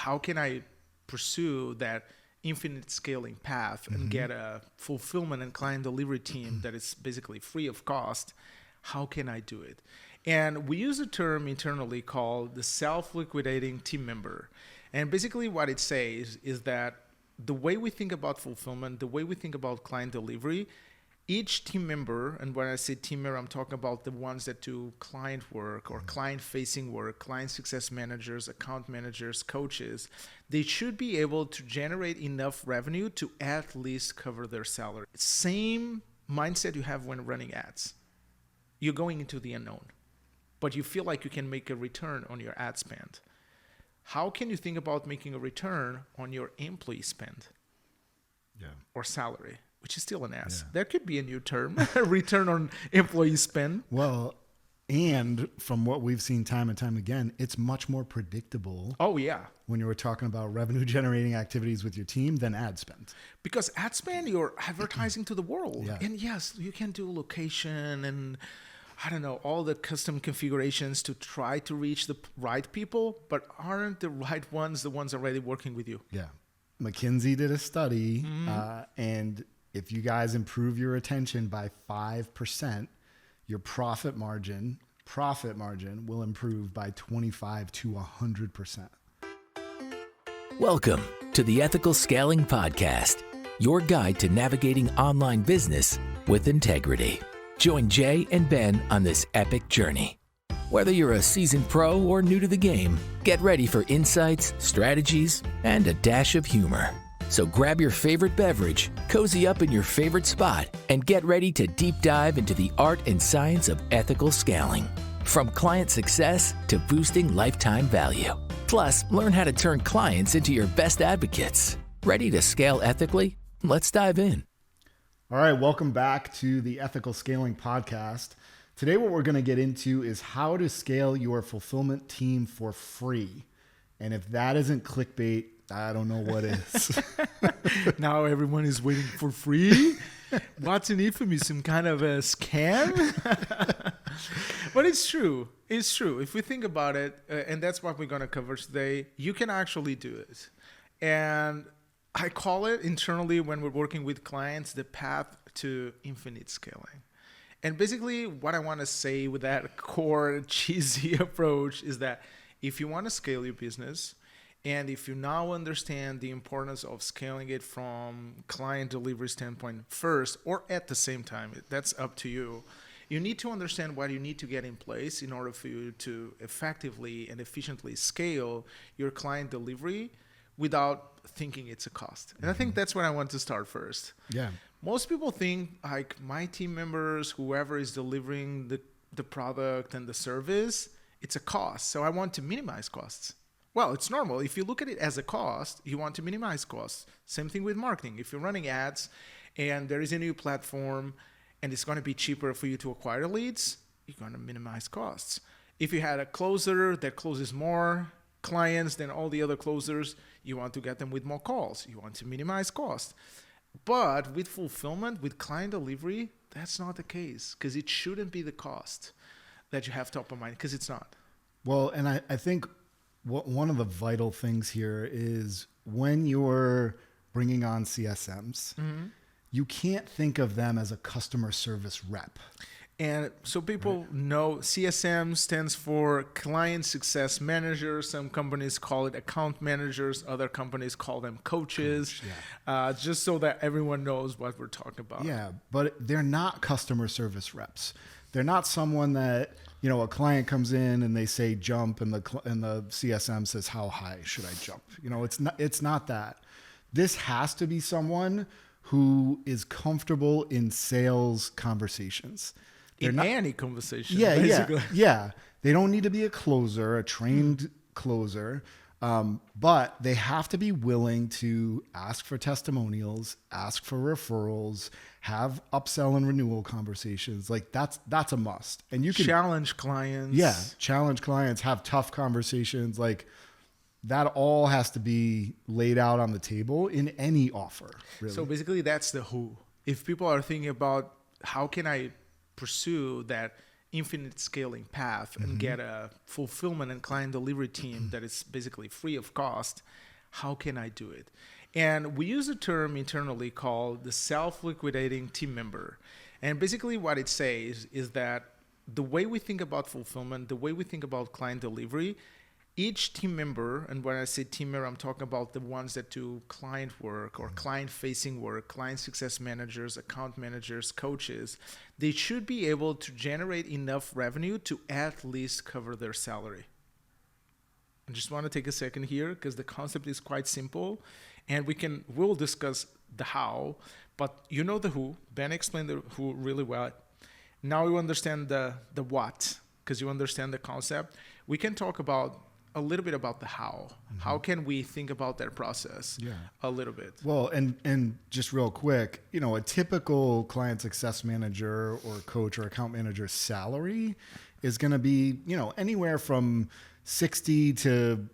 how can I pursue that infinite scaling path and get a fulfillment and client delivery team that is basically free of cost? How can I do it? And we use a term internally called the self-liquidating team member. And basically what it says is that the way we think about fulfillment, the way we think about client delivery, each team member, and when I say team member, I'm talking about the ones that do client work or client-facing work, client success managers, account managers, coaches, they should be able to generate enough revenue to at least cover their salary. Same mindset you have when running ads. You're going into the unknown, but you feel like you can make a return on your ad spend. How can you think about making a return on your employee spend or salary, which is still an S? Yeah. There could be a new term, return on employee spend. Well, and from what we've seen time and time again, it's much more predictable. Oh, yeah. When you were talking about revenue generating activities with your team than ad spend. Because ad spend, you're advertising to the world. Yeah. And yes, you can do location and I don't know, all the custom configurations to try to reach the right people, but aren't the right ones the ones already working with you? Yeah. McKinsey did a study, and if you guys improve your retention by 5%, your profit margin will improve by 25 to 100%. Welcome to the Ethical Scaling Podcast, your guide to navigating online business with integrity. Join Jay and Ben on this epic journey. Whether you're a seasoned pro or new to the game, get ready for insights, strategies, and a dash of humor. So grab your favorite beverage, cozy up in your favorite spot, and get ready to deep dive into the art and science of ethical scaling. From client success to boosting lifetime value. Plus, learn how to turn clients into your best advocates. Ready to scale ethically? Let's dive in. All right, welcome back to the Ethical Scaling Podcast. Today, what we're going to get into is how to scale your fulfillment team for free. And if that isn't clickbait, I don't know what is. Now everyone is waiting for free. What's in it for me? Some kind of a scam? But it's true. It's true. If we think about it, and that's what we're going to cover today, you can actually do it. And I call it internally when we're working with clients, the path to infinite scaling. And basically what I want to say with that core cheesy approach is that if you want to scale your business, and if you now understand the importance of scaling it from client delivery standpoint first or at the same time, that's up to you. You need to understand what you need to get in place in order for you to effectively and efficiently scale your client delivery without thinking it's a cost. And I think that's where I want to start first. Yeah. Most people think like my team members, whoever is delivering the product and the service, it's a cost. So I want to minimize costs. Well, it's normal. If you look at it as a cost, you want to minimize costs. Same thing with marketing. If you're running ads and there is a new platform and it's going to be cheaper for you to acquire leads, you're going to minimize costs. If you had a closer that closes more clients than all the other closers, you want to get them with more calls. You want to minimize costs. But with fulfillment, with client delivery, that's not the case because it shouldn't be the cost that you have top of mind because it's not. Well, and I think one of the vital things here is when you're bringing on CSMs, you can't think of them as a customer service rep. And so people know CSM stands for Client Success Manager. Some companies call it account managers. Other companies call them coaches. Just so that everyone knows what we're talking about. Yeah, but they're not customer service reps. They're not someone that, you know, a client comes in and they say jump and the CSM says, how high should I jump? You know, it's not that. This has to be someone who is comfortable in sales conversations. In any conversation, basically. Yeah. They don't need to be a closer, a trained closer, but they have to be willing to ask for testimonials, ask for referrals, have upsell and renewal conversations. Like that's a must. And you can challenge clients. Yeah, challenge clients, have tough conversations. Like that all has to be laid out on the table in any offer. Really. So basically, that's the who. If people are thinking about how can I pursue that infinite scaling path and get a fulfillment and client delivery team that is basically free of cost, how can I do it? And we use a term internally called the self-liquidating team member. And basically what it says is that the way we think about fulfillment, the way we think about client delivery, each team member, and when I say team member, I'm talking about the ones that do client work or client-facing work, client success managers, account managers, coaches, they should be able to generate enough revenue to at least cover their salary. I just want to take a second here because the concept is quite simple, and we'll discuss the how, but you know the who. Ben explained the who really well. Now you understand the what, because you understand the concept. We can talk about a little bit about the how. How can we think about that process a little bit? Well, and just real quick, a typical client success manager or coach or account manager salary is going to be, anywhere from 60 to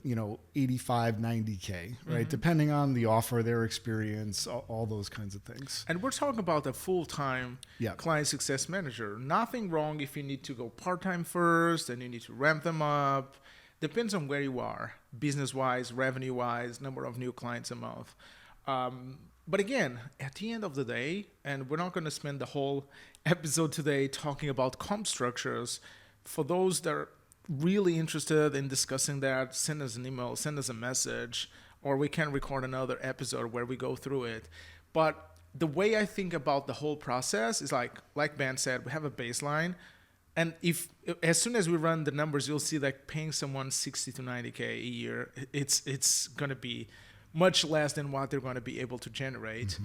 85, 90K, right? Depending on the offer, their experience, all those kinds of things. And we're talking about a full-time client success manager. Nothing wrong if you need to go part-time first and you need to ramp them up. Depends on where you are, business-wise, revenue-wise, number of new clients a month. But again, at the end of the day, and we're not going to spend the whole episode today talking about comp structures. For those that are really interested in discussing that, send us an email, send us a message, or we can record another episode where we go through it. But the way I think about the whole process is like Ben said, we have a baseline. And as soon as we run the numbers, you'll see that paying someone 60 to 90K a year, it's going to be much less than what they're going to be able to generate.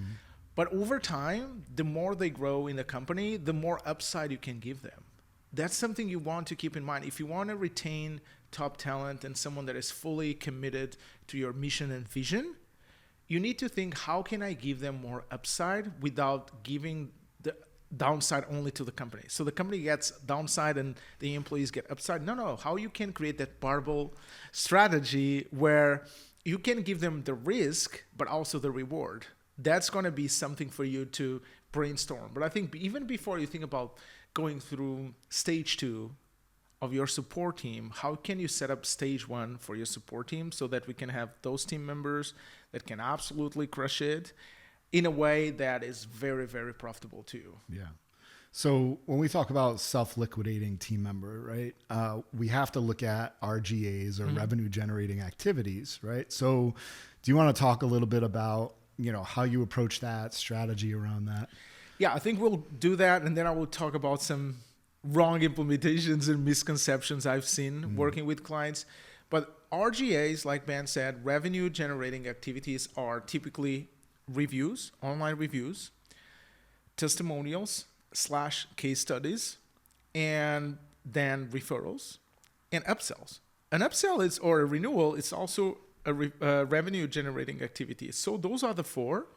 But over time, the more they grow in the company, the more upside you can give them. That's something you want to keep in mind. If you want to retain top talent and someone that is fully committed to your mission and vision, you need to think, how can I give them more upside without giving the downside only to the company? So the company gets downside and the employees get upside. No. How you can create that barbell strategy where you can give them the risk, but also the reward. That's going to be something for you to brainstorm. But I think even before you think about going through stage 2 of your support team, how can you set up stage 1 for your support team so that we can have those team members that can absolutely crush it in a way that is very, very profitable too? Yeah. So when we talk about self-liquidating team member, right, we have to look at RGAs or revenue generating activities, right? So do you want to talk a little bit about, how you approach that, strategy around that? Yeah, I think we'll do that. And then I will talk about some wrong implementations and misconceptions I've seen working with clients. But RGAs, like Ben said, revenue generating activities are typically reviews, online reviews, testimonials / case studies, and then referrals and upsells. An upsell is, or a renewal, is also a revenue generating activity. So those are the 4.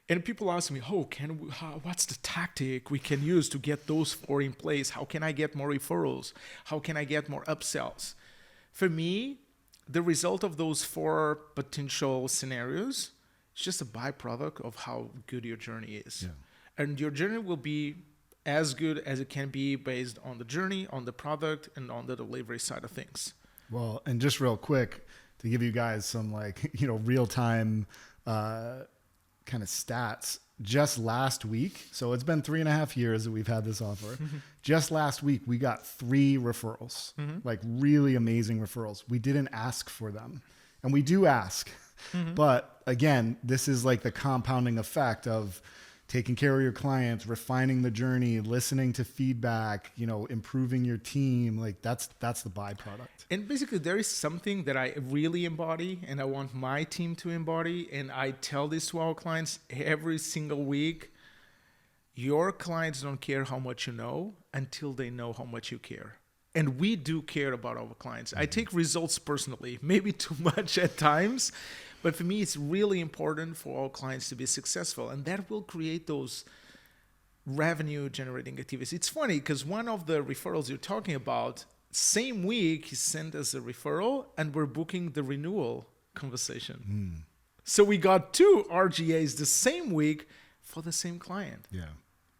And people ask me, what's the tactic we can use to get those 4 in place? How can I get more referrals? How can I get more upsells? For me, the result of those 4 potential scenarios is just a byproduct of how good your journey is. Yeah. And your journey will be as good as it can be based on the journey, on the product, and on the delivery side of things. Well, and just real quick, to give you guys some real-time kind of stats, just last week, so it's been 3.5 years that we've had this offer. Just last week, we got 3 referrals, like really amazing referrals. We didn't ask for them, and we do ask. But again, this is like the compounding effect of taking care of your clients, refining the journey, listening to feedback, improving your team. Like that's the byproduct. And basically there is something that I really embody and I want my team to embody. And I tell this to our clients every single week. Your clients don't care how much you know until they know how much you care. And we do care about our clients. I take results personally, maybe too much at times, but for me, it's really important for our clients to be successful. And that will create those revenue generating activities. It's funny because one of the referrals you're talking about, same week, he sent us a referral and we're booking the renewal conversation. So we got 2 RGAs the same week for the same client. Yeah.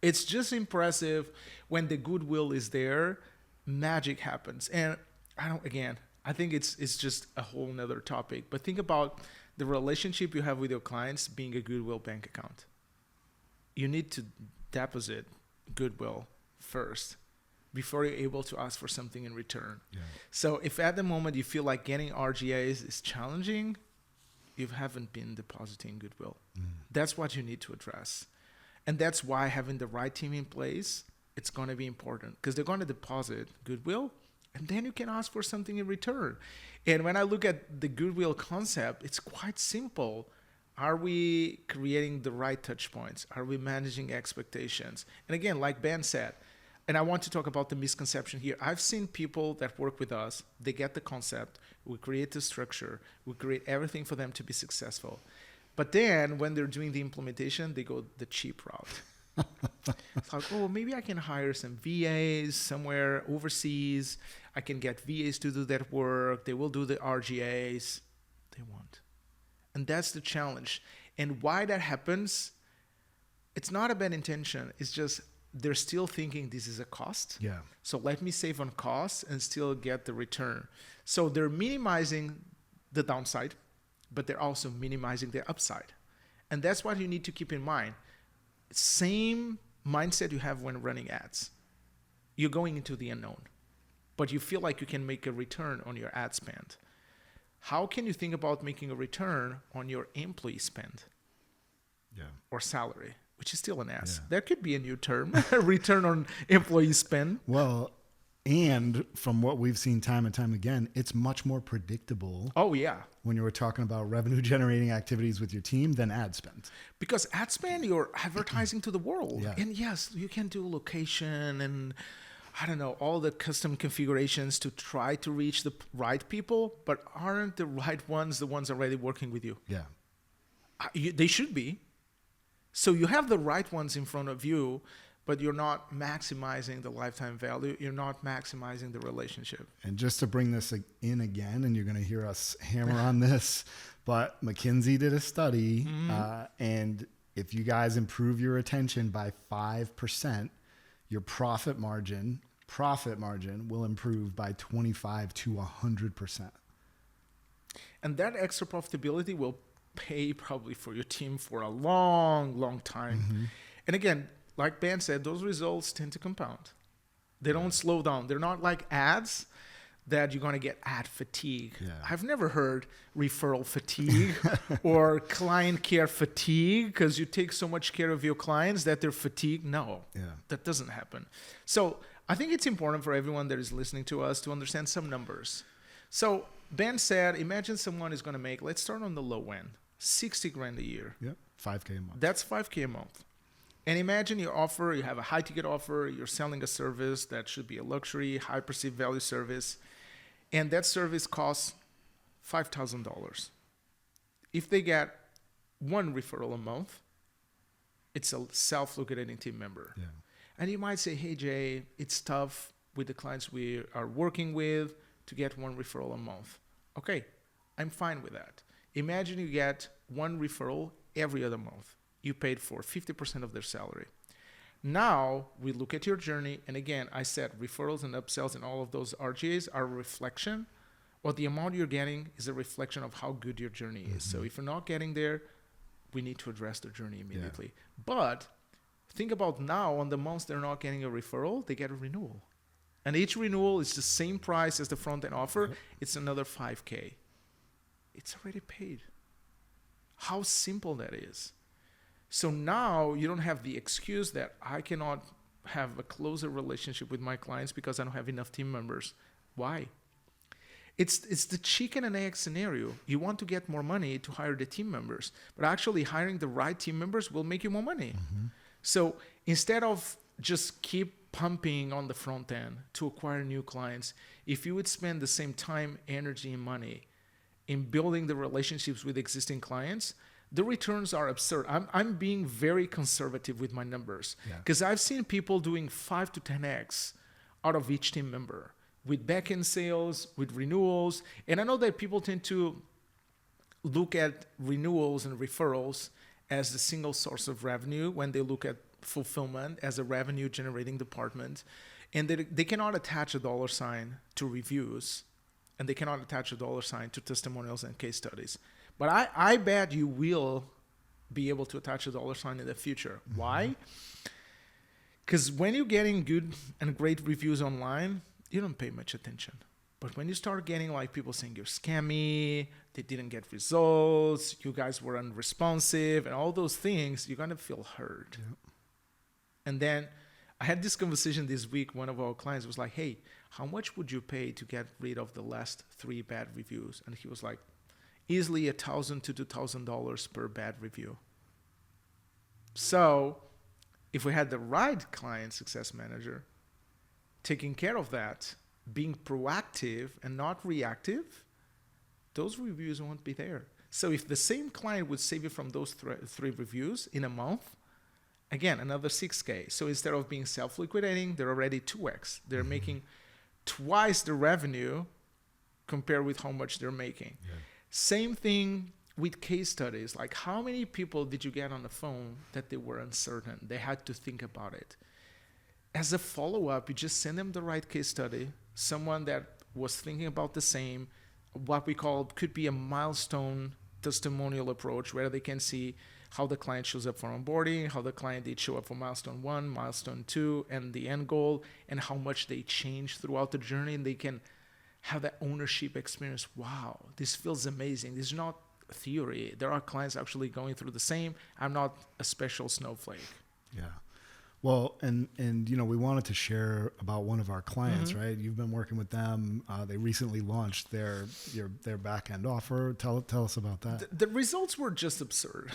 It's just impressive when the goodwill is there, magic happens. And I think it's just a whole nother topic. But think about the relationship you have with your clients being a goodwill bank account. You need to deposit goodwill first before you're able to ask for something in return. Yeah. So if at the moment you feel like getting RGAs is challenging, you haven't been depositing goodwill. That's what you need to address. And that's why having the right team in place, it's going to be important, because they're going to deposit goodwill and then you can ask for something in return. And when I look at the goodwill concept, it's quite simple. Are we creating the right touch points? Are we managing expectations? And again, like Ben said, and I want to talk about the misconception here. I've seen people that work with us, they get the concept, we create the structure, we create everything for them to be successful. But then when they're doing the implementation, they go the cheap route. It's like, oh, maybe I can hire some VAs somewhere overseas. I can get VAs to do that work. They will do the RGAs. They won't. And that's the challenge. And why that happens, it's not a bad intention. It's just they're still thinking this is a cost. Yeah. So let me save on costs and still get the return. So they're minimizing the downside, but they're also minimizing the upside. And that's what you need to keep in mind. Same mindset you have when running ads. You're going into the unknown, but you feel like you can make a return on your ad spend. How can you think about making a return on your employee spend? Yeah. Or salary, which is still an S. Yeah. That could be a new term, return on employee spend. Well, and from what we've seen time and time again, it's much more predictable. Oh, yeah. When you were talking about revenue generating activities with your team than ad spend. Because ad spend, you're advertising to the world. Yeah. And yes, you can do location and I don't know, all the custom configurations to try to reach the right people, but aren't the right ones the ones already working with you? Yeah. They should be. So you have the right ones in front of you, but you're not maximizing the lifetime value. You're not maximizing the relationship. And just to bring this in again, and you're going to hear us hammer on this, but McKinsey did a study, and if you guys improve your retention by 5%, your profit margin will improve by 25 to 100%. And that extra profitability will pay probably for your team for a long, long time. And again, like Ben said, those results tend to compound. They don't slow down. They're not like ads that you're going to get ad fatigue. Yeah. I've never heard referral fatigue or client care fatigue because you take so much care of your clients that they're fatigued. No, that doesn't happen. So I think it's important for everyone that is listening to us to understand some numbers. So Ben said, imagine someone is going to make, let's start on the low end, 60 grand a year. Yep, 5K a month. That's 5K a month. And imagine you have a high ticket offer, you're selling a service that should be a luxury, high perceived value service, and that service costs $5,000. If they get one referral a month, it's a self-liquidating team member. Yeah. And you might say, hey, Jay, it's tough with the clients we are working with to get one referral a month. Okay, I'm fine with that. Imagine you get one referral every other month. You paid for 50% of their salary. Now we look at your journey. And again, I said referrals and upsells and all of those RGAs are a reflection. Well, the amount you're getting is a reflection of how good your journey is. So if you're not getting there, we need to address the journey immediately. Yeah. But think about now on the months they're not getting a referral, they get a renewal. And each renewal is the same price as the front end offer. Yep. It's another 5K. It's already paid. How simple that is. So now you don't have the excuse that I cannot have a closer relationship with my clients because I don't have enough team members. Why? It's the chicken and egg scenario. You want to get more money to hire the team members, but actually hiring the right team members will make you more money. So instead of just keep pumping on the front end to acquire new clients, if you would spend the same time, energy, and money in building the relationships with existing clients, the returns are absurd. I'm being very conservative with my numbers because I've seen people doing 5 to 10x out of each team member with back-end sales, with renewals. And I know that people tend to look at renewals and referrals as the single source of revenue when they look at fulfillment as a revenue generating department, and they cannot attach a dollar sign to reviews, and they cannot attach a dollar sign to testimonials and case studies. But I bet you will be able to attach a dollar sign in the future. Why? Because when you're getting good and great reviews online, you don't pay much attention. But when you start getting like people saying you're scammy, they didn't get results, you guys were unresponsive, and all those things, you're going to feel hurt. Yep. And then I had this conversation this week. One of our clients was like, hey, how much would you pay to get rid of the last 3 bad reviews? And he was like, easily $1,000 to $2,000 per bad review. So if we had the right client success manager taking care of that, being proactive and not reactive, those reviews won't be there. So if the same client would save you from those 3 reviews in a month, again, another $6K. So instead of being self-liquidating, they're already 2x. They're making twice the revenue compared with how much they're making. Yeah. Same thing with case studies. Like, how many people did you get on the phone that they were uncertain? They had to think about it. As a follow-up, you just send them the right case study, someone that was thinking about the same, what we call could be a milestone testimonial approach, where they can see how the client shows up for onboarding, how the client did show up for milestone 1, milestone 2, and the end goal, and how much they changed throughout the journey, and they can have that ownership experience. Wow, this feels amazing. This is not theory. There are clients actually going through the same. I'm not a special snowflake. Yeah. Well, and you know, we wanted to share about one of our clients, right? You've been working with them. They recently launched their back end offer. Tell us about that. The results were just absurd.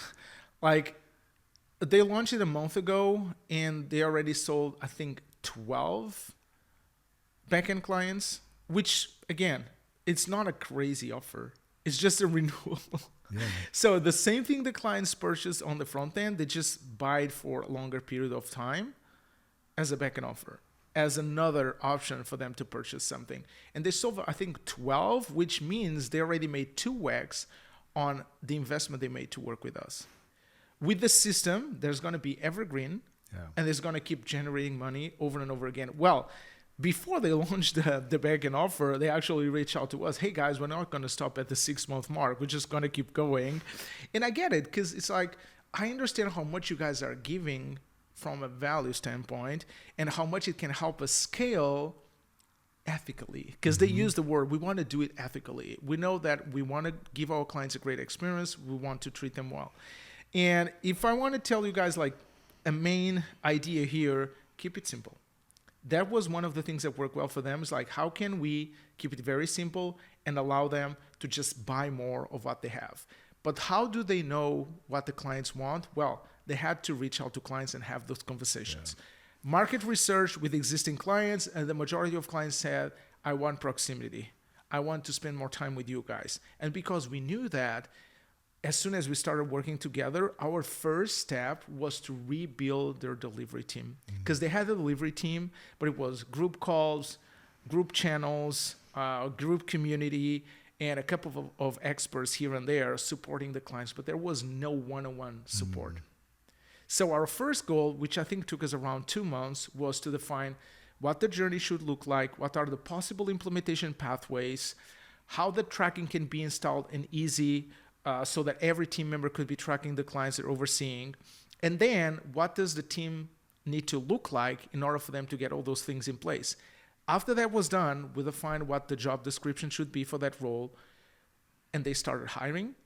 Like, they launched it a month ago, and they already sold, I think, 12 back-end clients, which, again, it's not a crazy offer. It's just a renewal. Yeah. So the same thing the clients purchased on the front end, they just buy it for a longer period of time as a back-end offer, as another option for them to purchase something. And they sold, I think, 12, which means they already made 2x on the investment they made to work with us. With the system, there's going to be evergreen, and it's going to keep generating money over and over again. Well, before they launched the back-end offer, they actually reached out to us. Hey, guys, we're not going to stop at the 6-month mark. We're just going to keep going. And I get it, because it's like, I understand how much you guys are giving from a value standpoint and how much it can help us scale ethically, because they use the word, we want to do it ethically. We know that we want to give our clients a great experience. We want to treat them well. And if I want to tell you guys like a main idea here, keep it simple. That was one of the things that worked well for them. Is like, how can we keep it very simple and allow them to just buy more of what they have? But how do they know what the clients want? Well, they had to reach out to clients and have those conversations. Yeah. Market research with existing clients, and the majority of clients said, I want proximity. I want to spend more time with you guys. And because we knew that, as soon as we started working together, our first step was to rebuild their delivery team, because they had a delivery team, but it was group calls, group channels, group community, and a couple of experts here and there supporting the clients, but there was no one-on-one support. So our first goal, which I think took us around 2 months, was to define what the journey should look like, what are the possible implementation pathways, how the tracking can be installed and easy, so that every team member could be tracking the clients they're overseeing. And then what does the team need to look like in order for them to get all those things in place? After that was done, we defined what the job description should be for that role, and they started hiring.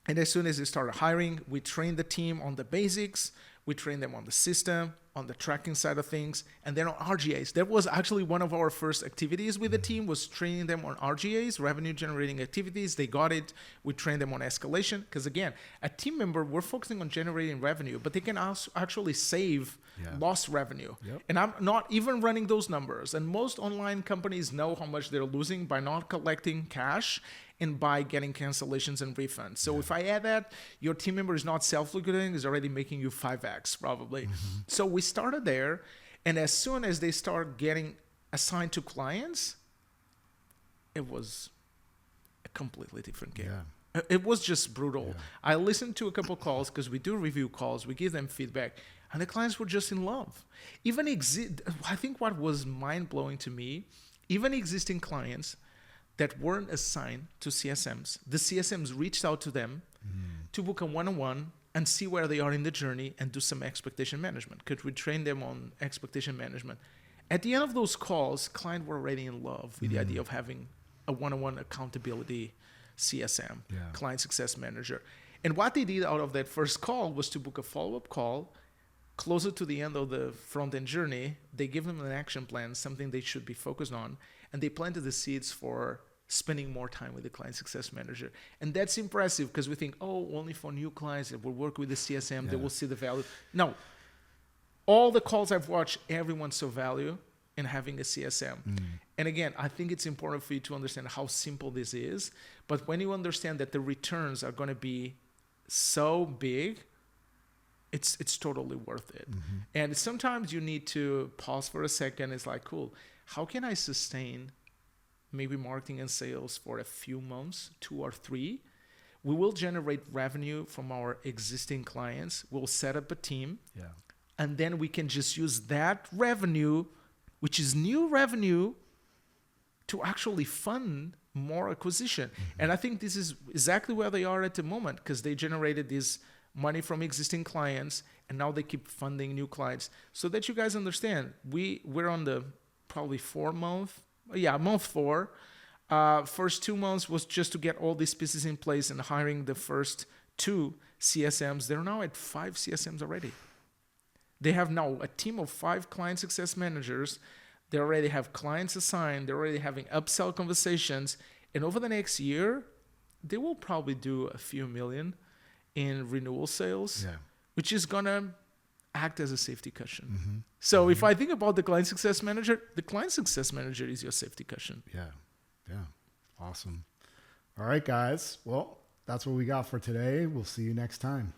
And as soon as they started hiring, we trained the team on the basics. We trained them on the system, on the tracking side of things, and then on RGAs. That was actually one of our first activities with the team, was training them on RGAs, revenue generating activities. They got it. We trained them on escalation, because again, a team member, we're focusing on generating revenue, but they can also actually save lost revenue. Yep. And I'm not even running those numbers. And most online companies know how much they're losing by not collecting cash and by getting cancellations and refunds. So if I add that, your team member is not self-liquidating, is already making you 5x probably. So we started there, and as soon as they start getting assigned to clients, it was a completely different game. It was just brutal. I listened to a couple calls because we do review calls. We give them feedback. And the clients were just in love. I think what was mind-blowing to me, even existing clients that weren't assigned to CSMs, the CSMs reached out to them to book a one-on-one and see where they are in the journey and do some expectation management. Could we train them on expectation management? At the end of those calls, clients were already in love with the idea of having a one-on-one accountability CSM, client success manager. And what they did out of that first call was to book a follow-up call closer to the end of the front-end journey. They give them an action plan, something they should be focused on, and they planted the seeds for spending more time with the client success manager. And that's impressive because we think, only for new clients that will work with the CSM, they will see the value. No. All the calls I've watched, everyone saw value in having a CSM. And again, I think it's important for you to understand how simple this is. But when you understand that the returns are going to be so big, it's totally worth it. And sometimes you need to pause for a second. It's like, cool, how can I sustain maybe marketing and sales for a few months, 2 or 3? We will generate revenue from our existing clients. We'll set up a team. And then we can just use that revenue, which is new revenue, to actually fund more acquisition. And I think this is exactly where they are at the moment, because they generated this money from existing clients and now they keep funding new clients. So that you guys understand, we're on the probably month 4. First 2 months was just to get all these pieces in place and hiring the first 2 CSMs. They're now at 5 CSMs already. They have now a team of 5 client success managers. They already have clients assigned. They're already having upsell conversations. And over the next year, they will probably do a few million in renewal sales, which is going to act as a safety cushion. So if I think about the client success manager is your safety cushion. Awesome. All right, guys. Well, that's what we got for today. We'll see you next time.